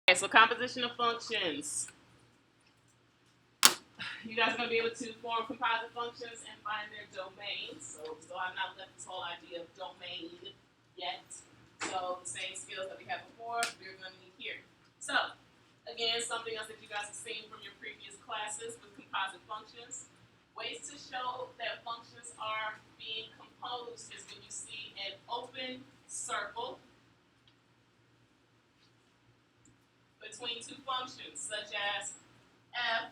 Okay, so composition of functions. You guys are going to be able to form composite functions and find their domains. So I've not left this whole idea of domain yet. So the same skills that we had before, we're going to need here. So again, something else that you guys have seen from your previous classes with composite functions. Ways to show that functions are being composed is when you see an open circle between two functions, such as f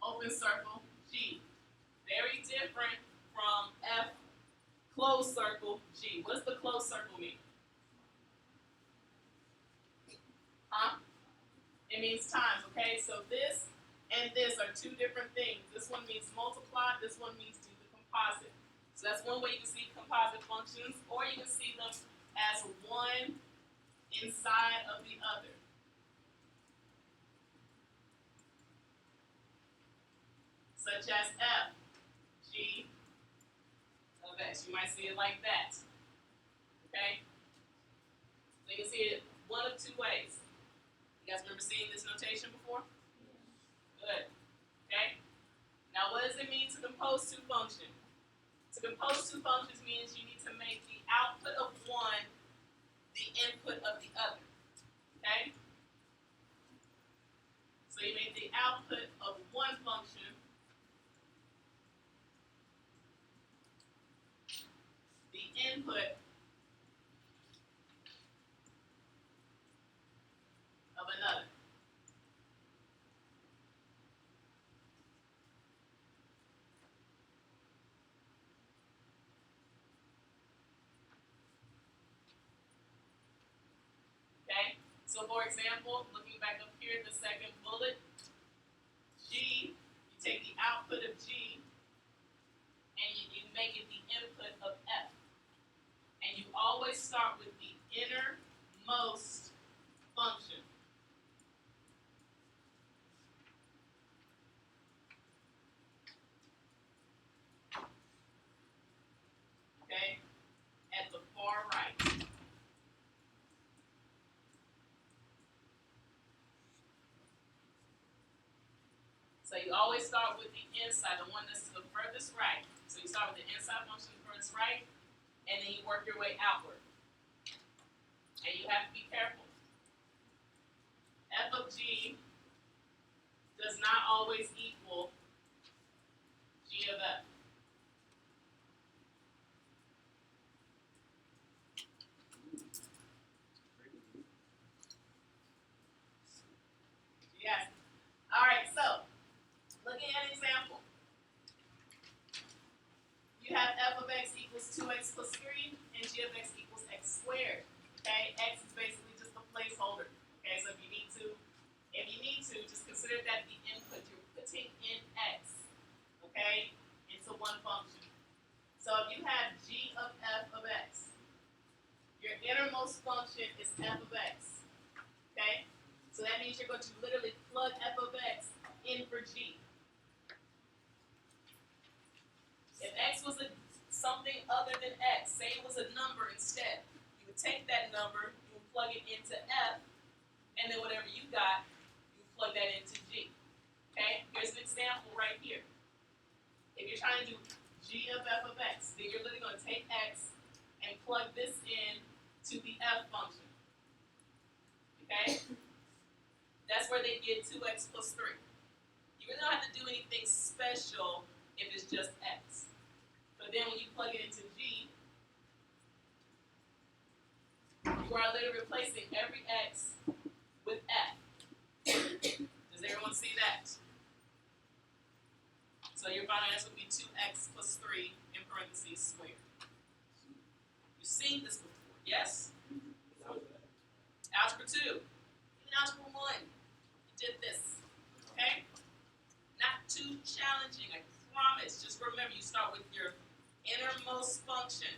open circle g. Very different from f closed circle g. What does the closed circle mean? Huh? It means times, okay? So this and this are two different things. This one means multiply, this one means do the composite. So that's one way you can see composite functions, or you can see them as one inside of the other. Such as f, g of x. You might see it like that. Okay? So you can see it one of two ways. You guys remember seeing this notation before? Good. Okay? Now what does it mean to compose two functions? To compose two functions means you need to make the output of one the input of the other. Okay? So you make the output of one function the input of another. Okay? So for example, looking back up here, the second bullet, G, you take the output of G and you make it the input of F. And you always start with the innermost function. Okay? At the far right. So you always start with the inside, the one that's to the furthest right. So you start with the inside function furthest right, and then you work your way outward. And you have to be careful. F of G does not always equal G of F. Yes. All right, so looking at an example. You have f of x equals 2x plus 3, and g of x equals x squared. Okay, x is basically just a placeholder. Okay, so if you need to, just consider that the input. You're putting in x, okay, into one function. So if you have g of f of x, your innermost function is f of x. Okay, so that means you're going to literally plug f of x in for g. If x was something other than x, say it was a number instead, you would take that number, you would plug it into f, and then whatever you got, you would plug that into g. Okay? Here's an example right here. If you're trying to do g of f of x, then you're literally going to take x and plug this in to the f function. Okay? That's where they get 2x plus 3. You really don't have to do anything special if it's just x. But then when you plug it into g, you are literally replacing every x with f. Does everyone see that? So your final answer would be 2x plus 3 in parentheses squared. You've seen this before, yes? Algebra 2. Even algebra 1. You did this. Okay? Not too challenging, I promise. Just remember, you start with your innermost function,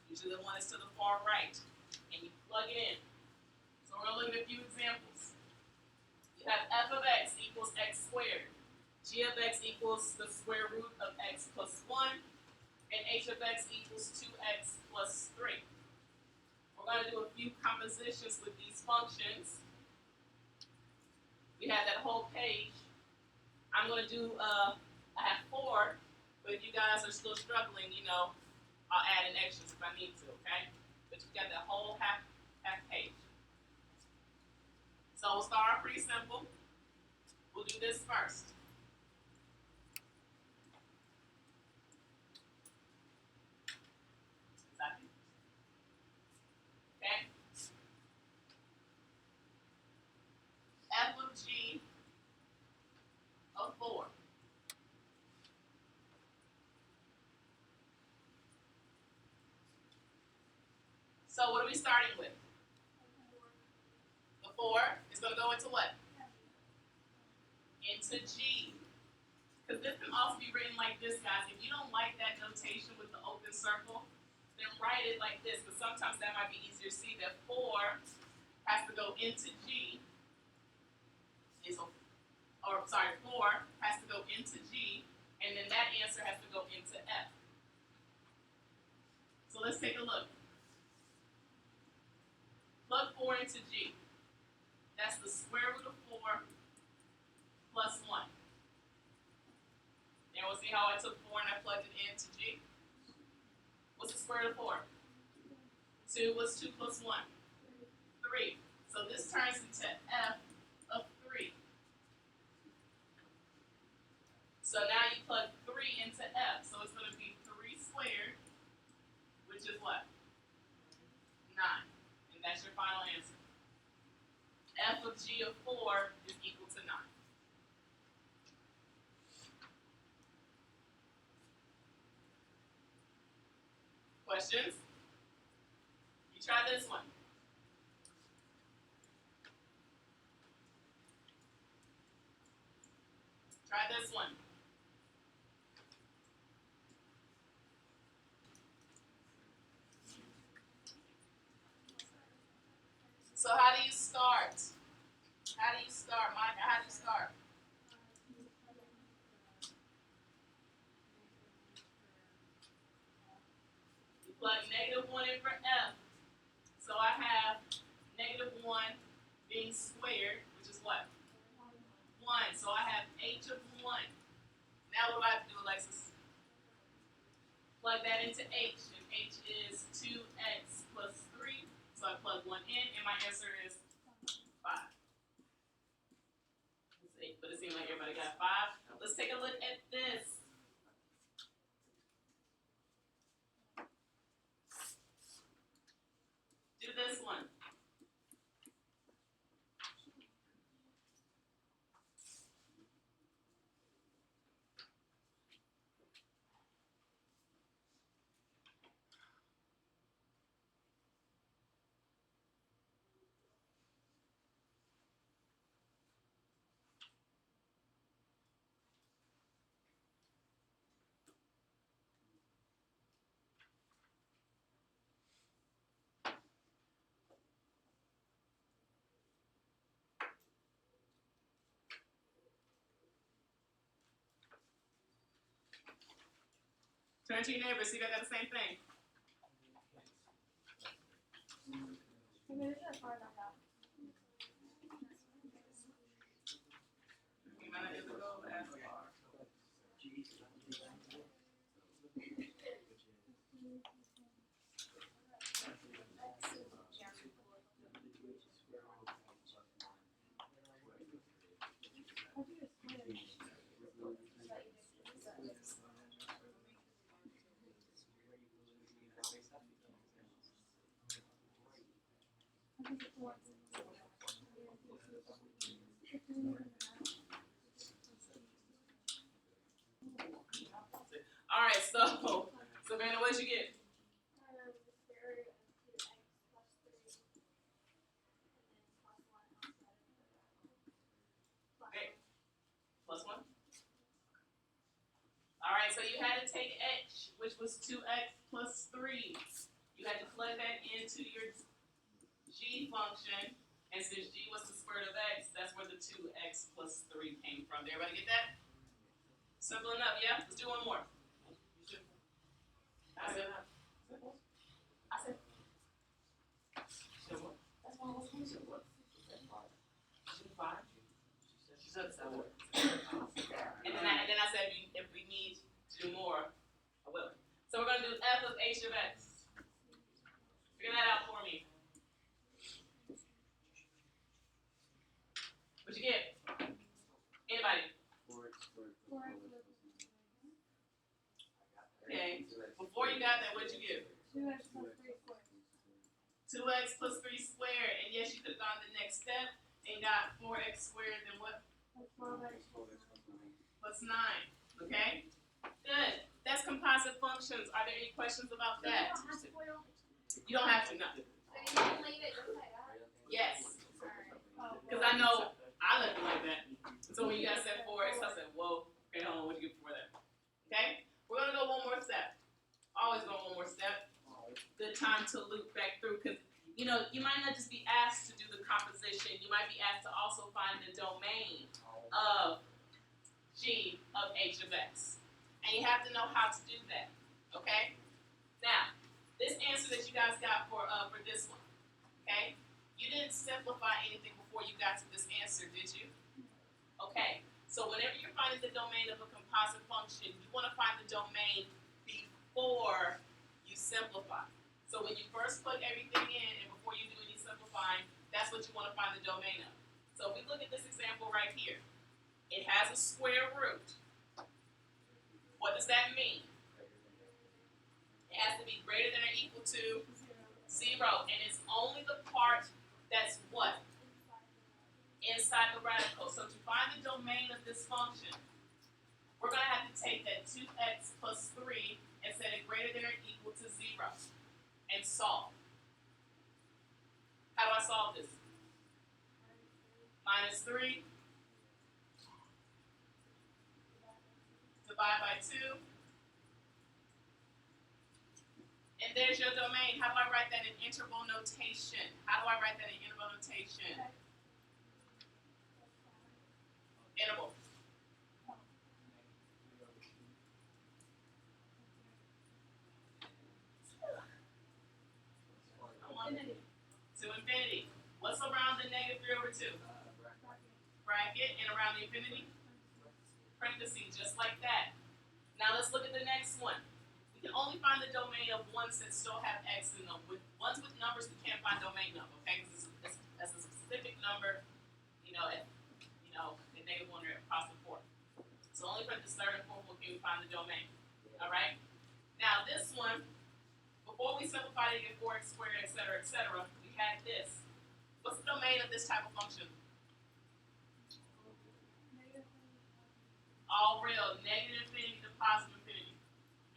usually the one that's to the far right, and you plug it in. So we're going to look at a few examples. You have f of x equals x squared. G of x equals the square root of x plus 1, and h of x equals 2x plus 3. We're going to do a few compositions with these functions. whole page. I'm going to do, I have 4, but if you guys are still struggling, I'll add in extras if I need to, okay? But you got that whole half page. So we'll start off pretty simple. We'll do this first. Okay? F of G of 4. So what are we starting with? The 4 is going to go into what? Into G. Because this can also be written like this, guys. If you don't like that notation with the open circle, then write it like this. But sometimes that might be easier to see that 4 has to go into G. 4 has to go into G, and then that answer has to go into F. So let's take a look. Plug 4 into G. That's the square root of 4 plus 1. And we'll see how I took 4 and I plugged it into G. What's the square root of 4? 2. What's 2 plus 1? 3. So this turns into F of 3. So now you plug 3 into F. So it's going to be 3 squared, which is what? 9. And that's your final answer. F of G of 4 is equal to 9. Questions? You try this one. Try this one. So how do you start? How do you start, Monica? How do you start? You plug -1 in for F. So I have -1 being squared, which is what? 1. So I have H of 1. Now what do I have to do, Alexis? Plug that into H, and H is 2x plus 3. So I plug 1 in, and my answer is 5. Let's see, but it seems like everybody got 5. Let's take a look at this. Do this one. Turn to your neighbor, see if I got the same thing. All right, so Savannah, what did you get? Okay, plus 1. All right, so you had to take H, which was 2x plus 3. You had to plug that into your G function, and since G was the square root of x, that's where the 2x plus 3 came from. Did everybody get that? Simple enough, yeah? Let's do one more. I said, that's one of those things. 5. And then I said if we need to do more, I will. So we're going to do f of h of x. Figure that out for me. What'd you get? Anybody? 4x squared. Okay. Before you got that, what'd you get? 2x plus 3 squared. 2x plus 3 squared. And yes, you could have gone the next step and got 4x squared, then what? That's 12x Plus 9. Okay? Good. That's composite functions. Are there any questions about that? You don't have to, no. Yes. Because I know I left it like that. So when you guys said 4x, I said, whoa, okay, hold on, what'd you get before that? Okay? We're going to go one more step. Always go one more step. Good time to loop back through because, you know, you might not just be asked to do the composition. You might be asked to also find the domain of g of h of x. And you have to know how to do that. Okay? Now, this answer that you guys got for this one, okay? You didn't simplify anything before you got to this answer, did you? Okay. So whenever you're finding the domain of a composite function, you want to find the domain before you simplify. So when you first plug everything in and before you do any simplifying, that's what you want to find the domain of. So if we look at this example right here, it has a square root. What does that mean? It has to be greater than or equal to 0, and it's only the part that's what? Inside the radical. So to find the domain of this function, we're going to have to take that 2x plus 3 and set it greater than or equal to 0 and solve. How do I solve this? Minus 3 divide by 2. And there's your domain. How do I write that in interval notation? How do I write that in interval notation? Interval. To infinity. What's around the negative 3 over 2? Bracket. And around the infinity? Parentheses, just like that. Now let's look at the next one. We can only find the domain of ones that still have x in them. With ones with numbers, we can't find domain of, okay? Because that's a specific number, the negative 1 or positive 4. So only for the third and fourth can we find the domain. All right? Now this one, before we simplified it, get 4x squared, etc., we had this. What's the domain of this type of function? All real, negative infinity to positive infinity.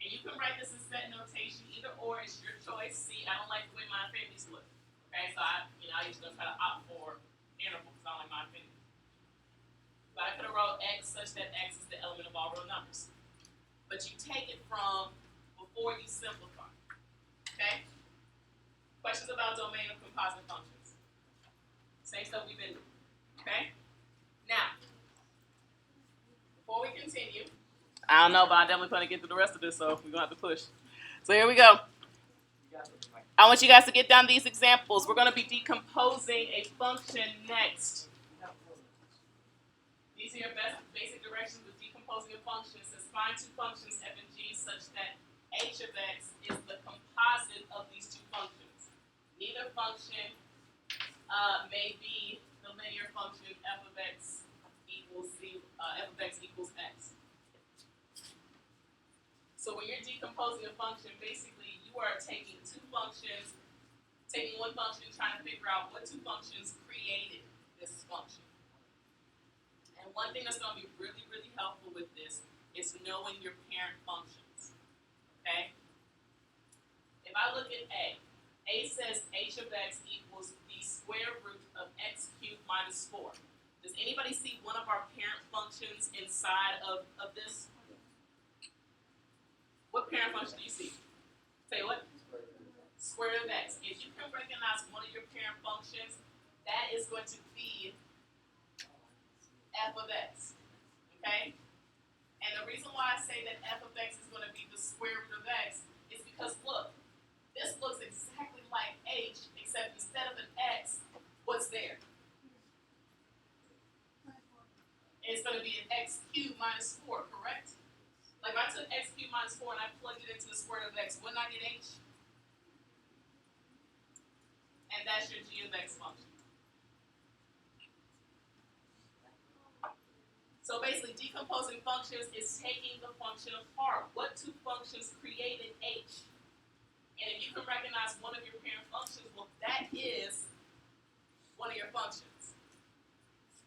And you can write this in set notation, either or, it's your choice. See, I don't like the way my infinities look. Okay, so I used to try to opt for interval because I don't like my infinity. But I could have wrote x such that x is the element of all real numbers. But you take it from before you simplify. Okay? Questions about domain of composite functions? Same stuff we've been doing. Okay? Now, before we continue, I don't know, but I definitely plan to get through the rest of this, so we're going to have to push. So here we go. I want you guys to get down these examples. We're going to be decomposing a function next. These are your basic directions with decomposing a function. It says find two functions f and g such that h of x is the composite of these two functions. Neither function may be the linear function f of x equals x. So when you're decomposing a function, basically you are taking one function, trying to figure out what two functions created this function. And one thing that's going to be really, really helpful with this is knowing your parent functions. Okay? If I look at A says h of x equals the square root of x cubed minus 4. Does anybody see one of our parent functions inside of this? What parent function do you see? Say what? Square root of x. If you can recognize one of your parent functions, that is going to be f of x. Okay? And the reason why I say that f of x is going to be the square root of x is because, look, this looks exactly like h, except instead of an x, what's there? it's going to be an x cubed minus 4, correct? Like if I took x cubed minus 4 and I plugged it into the square root of x, wouldn't I get h? And that's your g of x function. So basically, decomposing functions is taking the function apart. What two functions created h? And if you can recognize one of your parent functions, well, that is one of your functions.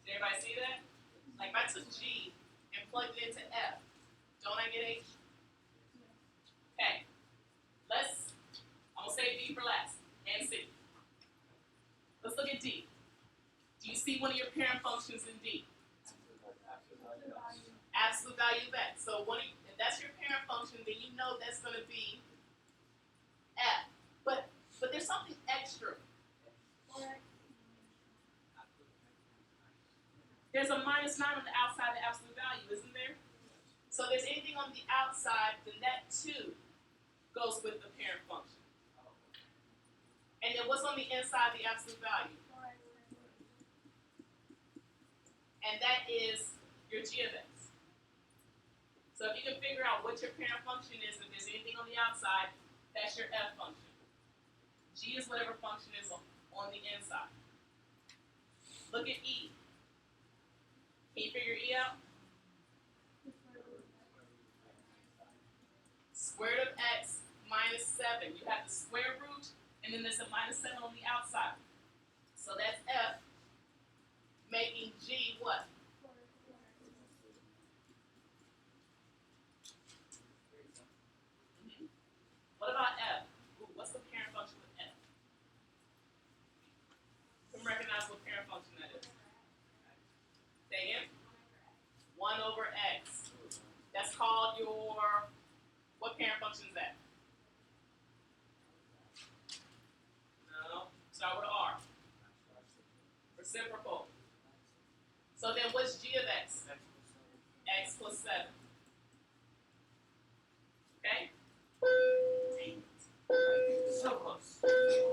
Did everybody see that? Like if I took g and plugged it into f, don't I get h? Okay. I'm going to say b for last, and c. Let's look at d. Do you see one of your parent functions in d? Absolute value of x. So if that's your parent function, then you know that's going to be f. But there's something extra. There's a minus 9 on the outside of the absolute value, isn't there? So if there's anything on the outside, then that too goes with the parent function. And then what's on the inside of the absolute value? And that is your g of x. So if you can figure out what your parent function is, if there's anything on the outside, that's your f function. G is whatever function is on the inside. Look at e. Can you figure e out? Square root of x minus 7. You have the square root, and then there's a minus 7 on the outside. So that's f, making g what? What about f? Ooh, what's the parent function with f? You can recognize what parent function that is. Say again? 1 over x. That's called your, what parent function is that? No, start with r. Reciprocal. So then what's g of x? X plus 7. Okay? So close.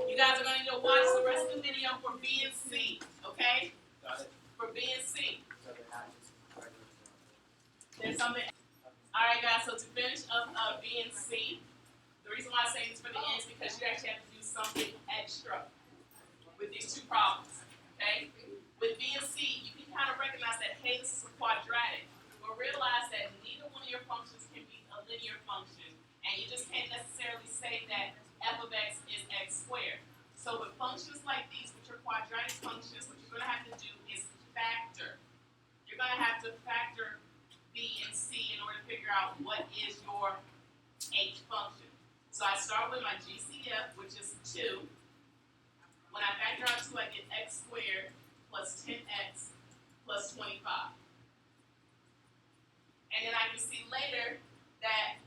You guys are going to need to watch the rest of the video for B and C, okay? Got it. For B and C. There's something. Alright guys, so to finish up B and C, the reason why I say this for the end is because you actually have to do something extra with these two problems, okay? With B and C, you can kind of recognize that, hey, this is a quadratic, but realize that neither one of your functions can be a linear function, and you just can't necessarily say that f of x is x squared. So with functions like these, which are quadratic functions, what you're going to have to do is factor. You're going to have to factor B and C in order to figure out what is your h function. So I start with my GCF, which is 2. When I factor out 2, I get x squared plus 10x plus 25. And then I can see later that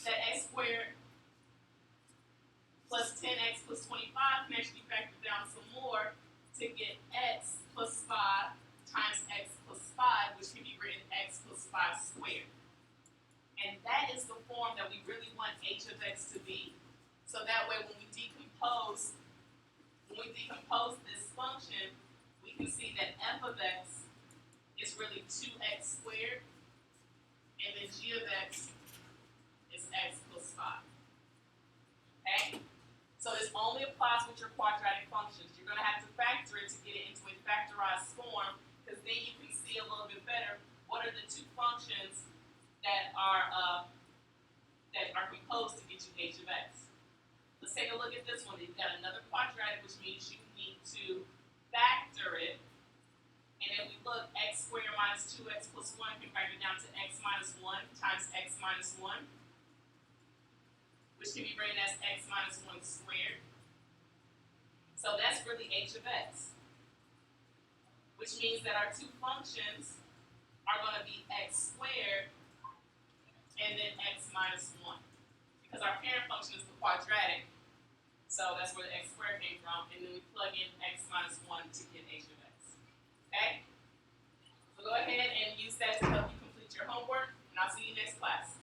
x squared plus 10x plus 25 can actually factor down some more to get x plus 5 times x plus 5, which can be written x plus 5 squared. And that is the form that we really want h of x to be. So that way when we decompose this function, we can see that f of x is really 2x squared, and then g of x is x plus 5. Okay? So this only applies with your quadratic functions. You're going to have to factor it to get it into a factorized form, because then you can see a little bit better what are the two functions that are composed to get you h of x. Let's take a look at this one. You've got another quadratic, which means you need to factor it. And then we look, x squared minus 2x plus 1 can factor down to x minus 1 times x minus 1, which can be written as x minus 1 squared. So that's really h of x, which means that our two functions are going to be x squared and then x minus 1. Because our parent function is the quadratic, so that's where the x squared came from, and then we plug in x minus 1 to get h of x. Okay? So go ahead and use that to help you complete your homework, and I'll see you next class.